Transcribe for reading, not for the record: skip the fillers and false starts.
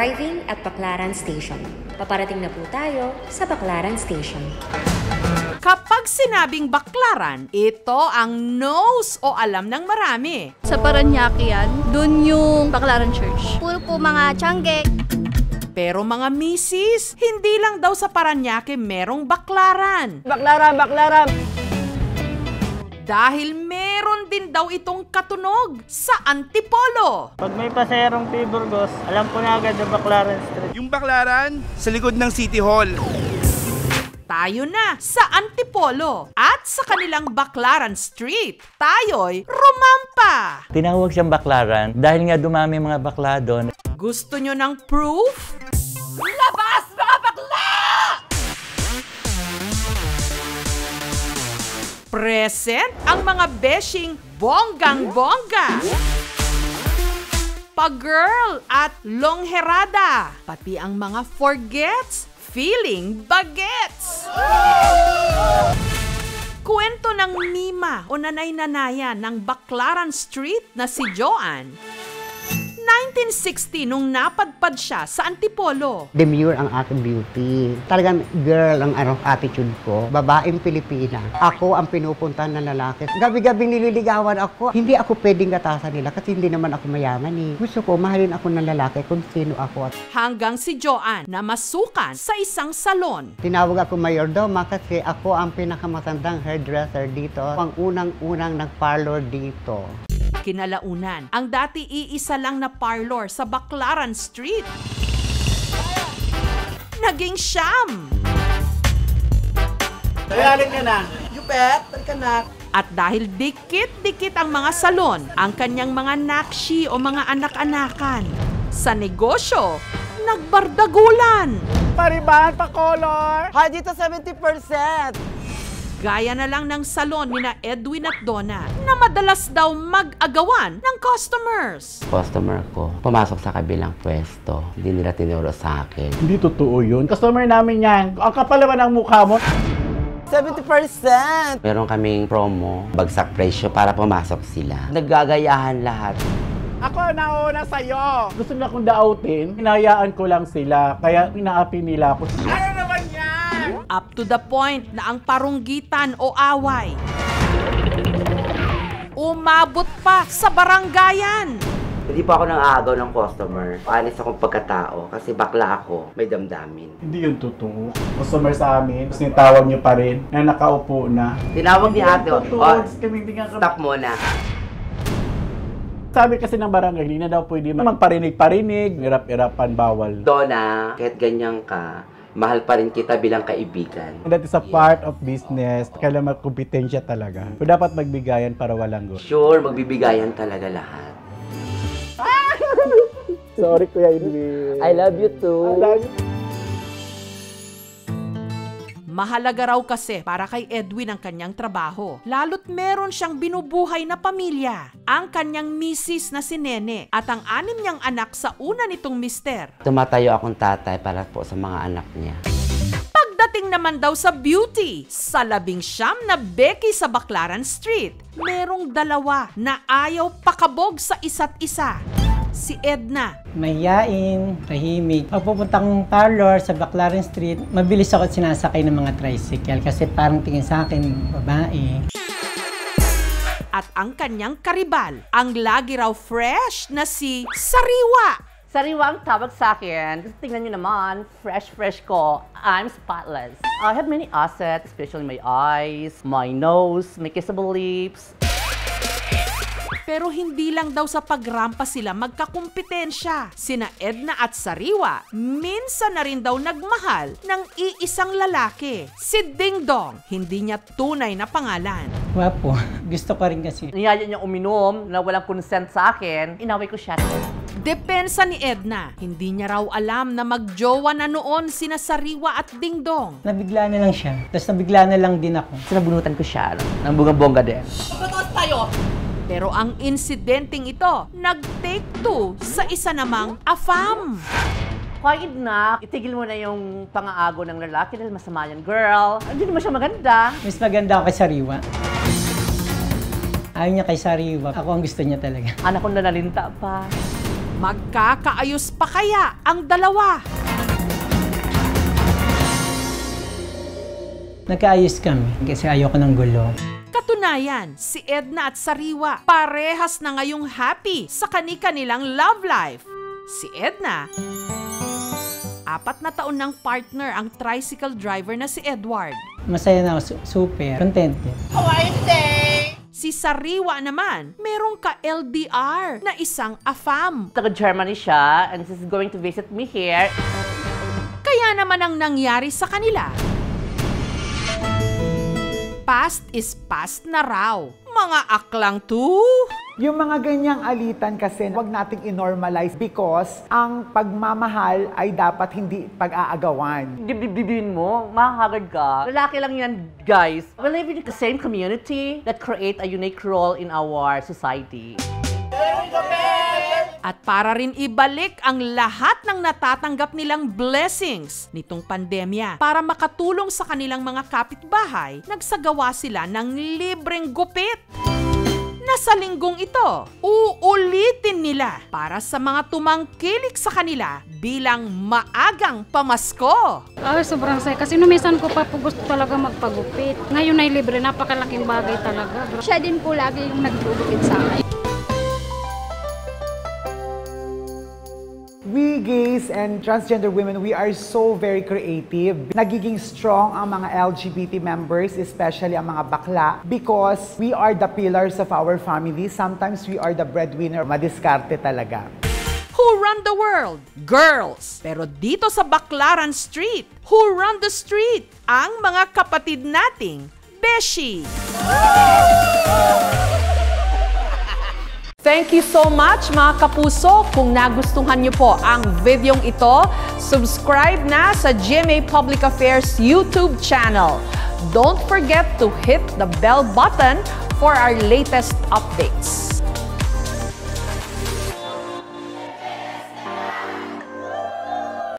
arriving at Baclaran Station. Paparating na po tayo sa Baclaran Station. Kapag sinabing Baclaran, ito ang knows o alam ng marami. Sa Parañaque yan, dun yung Baclaran Church. Puro po mga Tiangge. Pero mga misis, hindi lang daw sa Parañaque merong Baclaran. Baclaran, Baclaran! Dahil meron din daw itong katunog sa Antipolo. Pag may paserong P. Burgos, alam po na agad ang Baclaran Street. Yung Baclaran, sa likod ng City Hall. Tayo na sa Antipolo at sa kanilang Baclaran Street. Tayo'y rumampa. Tinawag siyang Baclaran dahil nga dumami mga bakla doon. Gusto nyo ng proof? Labas mga bakla! Present ang mga beshing bonggang-bongga. Pa-girl at longherada. Pati ang mga forgets, feeling bagets. Kwento ng Mima o nanay-nanayan ng Baclaran Street na si Joanne. 1960 nung napadpad siya sa Antipolo. Demure ang aking beauty. Talagang girl ang attitude ko. Babaeng Pilipina. Ako ang pinupuntahan ng lalaki. Gabi-gabi nililigawan ako. Hindi ako pwedeng gatasan nila kasi hindi naman ako mayaman eh. Gusto ko, mahalin ako ng lalaki kung sino ako. Hanggang si Joanne na masukan sa isang salon. Tinawag ako mayordoma kasi ako ang pinakamatandang hairdresser dito. Ang unang-unang nag-parlor dito. Kinalaunan, ang dati iisa lang na parlor sa Baclaran Street naging siyam. Hayalin ka na. You bet, ka na. At dahil dikit-dikit ang mga salon, ang kanyang mga nakshi o mga anak-anakan, sa negosyo, nagbardagulan. Pariban, pa-color. Ha, dito 70%. Gaya na lang ng salon ni na Edwin at Donna na madalas daw mag-agawan ng customers. Customer ko, pumasok sa kabilang pwesto. Hindi nila tinuro sa akin. Hindi totoo yun. Customer namin yan. Ang kapal naman ang mukha mo. 70%! Meron kaming promo, bagsak presyo para pumasok sila. Naggagayahan lahat. Ako nauna sa'yo. Gusto nila akong dautin. Hinayaan ko lang sila. Kaya inaapi nila ako. Ano naman yan? Up to the point na ang parunggitan o away umabot pa sa barangayan. Hindi pa ako nang-aagaw ng customer. Paanis akong pagkatao kasi bakla ako, may damdamin. Hindi yun totoo. Customer sa amin, tapos nitawag niyo pa rin na nakaupo na. Tinawag ni ate, Stop muna. Sabi kasi ng barangay, hindi na daw pwede magparinig-parinig, irap-irapan bawal. Donna, kahit ganyan ka, mahal pa rin kita bilang kaibigan. That is a part of business. Kailangan magkompetensya talaga. So, dapat magbigayan para walang go. Sure, magbibigayan talaga lahat. Sorry, Kuya Edwin. I love you too. I love you. Mahalaga raw kasi para kay Edwin ang kanyang trabaho. Lalo't meron siyang binubuhay na pamilya. Ang kanyang misis na si Nene at ang 6 niyang anak sa una nitong mister. Tumatayo akong tatay para po sa mga anak niya. Pagdating naman daw sa beauty, sa 19 na Becky sa Baclaran Street, merong 2 na ayaw pakabog sa isa't isa. Si Edna. Mahiyain, tahimik. Pag pupuntang parlor sa Baclaran Street, mabilis ako sinasakay ng mga tricycle kasi parang tingin sa akin, babae. At ang kanyang karibal, ang lagi raw fresh na si Sariwa. Sariwa ang tawag sa akin. Tingnan nyo naman, fresh ko. I'm spotless. I have many assets, especially my eyes, my nose, my kissable lips. Pero hindi lang daw sa pagrampa sila magkakumpetensya. Sina Edna at Sariwa, minsan na rin daw nagmahal ng iisang lalaki. Si Ding Dong, hindi niya tunay na pangalan. Wapo, gusto ko rin kasi. Niyaya niya uminom na walang consent sa akin, inaway ko siya. Depensa ni Edna, hindi niya raw alam na magjowa na noon sina Sariwa at Ding Dong. Nabigla na lang siya, tapos nabigla na lang din ako. Sinabunutan ko siya, ng bunga-bongga din. Pagkakos tayo! Pero ang insidenteng ito, nag-take 2 sa isa namang afam. Hoy, Edna, itigil mo na yung pang-aago ng lalaki dahil masama yan, girl. Hindi naman siya maganda. Mas maganda ako kay Sariwa. Ayaw niya kay Sariwa. Ako ang gusto niya talaga. Anak ko na nalinta pa. Magkakaayos pa kaya ang dalawa? Nagkaayos kami kasi ayoko ng gulo. Katunayan, si Edna at Sariwa parehas na ngayong happy sa kani-kanilang love life. Si Edna, 4 na taon ng partner ang tricycle driver na si Edward. Masaya na ako, super content. Si Sariwa naman, merong ka-LDR na isang AFAM. Taga-Germany siya and she's going to visit me here. Kaya naman ang nangyari sa kanila, past is past na raw. Mga aklang to. Yung mga ganyang alitan kasi, wag nating i-normalize because ang pagmamahal ay dapat hindi pag-aagawan. Dibdibin mo, mahagad ka. Lalaki lang yan, guys. We live in the same community that create a unique role in our society. At para rin ibalik ang lahat ng natatanggap nilang blessings nitong pandemya para makatulong sa kanilang mga kapitbahay, nagsagawa sila ng libreng gupit. Na sa linggong ito, uulitin nila para sa mga tumangkilik sa kanila bilang maagang pamasko. Ay, sobrang saya. Kasi numisan ko pa po gusto talaga magpagupit. Ngayon ay libre, napakalaking bagay talaga. Siya din po lagi yung nagpugupit sa akin. We gays and transgender women, we are so very creative. Nagiging strong ang mga LGBT members, especially ang mga bakla, because we are the pillars of our family. Sometimes we are the breadwinner. Madiskarte talaga. Who run the world? Girls! Pero dito sa Baclaran Street, who run the street? Ang mga kapatid nating Beshi! Thank you so much mga kapuso. Kung nagustuhan niyo po ang videong ito, subscribe na sa GMA Public Affairs YouTube channel. Don't forget to hit the bell button for our latest updates.